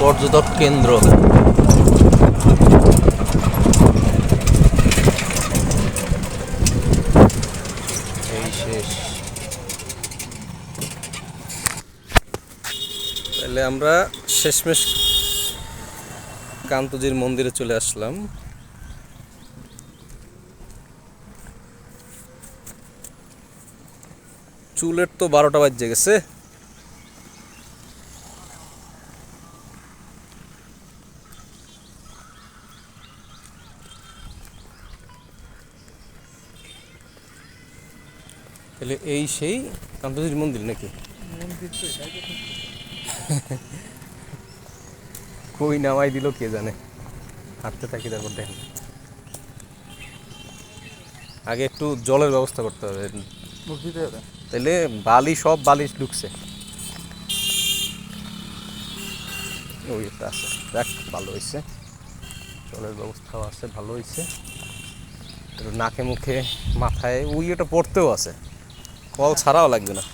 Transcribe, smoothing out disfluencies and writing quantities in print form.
পর্যটক কেন্দ্র। এই শেষ। তাহলে আমরা শেষমেশ কান্তজির মন্দিরে চলে আসলাম। চুলের তো 12টা বাজে গেছে। তাহলে এই সেই কান্তজির মন্দির নাকি? কই নামাই দিল কে জানে। হাঁটতে থাকি, তারপর দেখেন। আগে একটু জলের ব্যবস্থা করতে হবে, তাহলে বালি সব বালিশ ঢুকছে। ওই একটা আছে, দেখ ভালো হয়েছে, জলের ব্যবস্থাও আছে, ভালো হয়েছে। নাকে মুখে মাথায় ওই এটা পড়তেও আছে, কল ছাড়াও লাগবে না।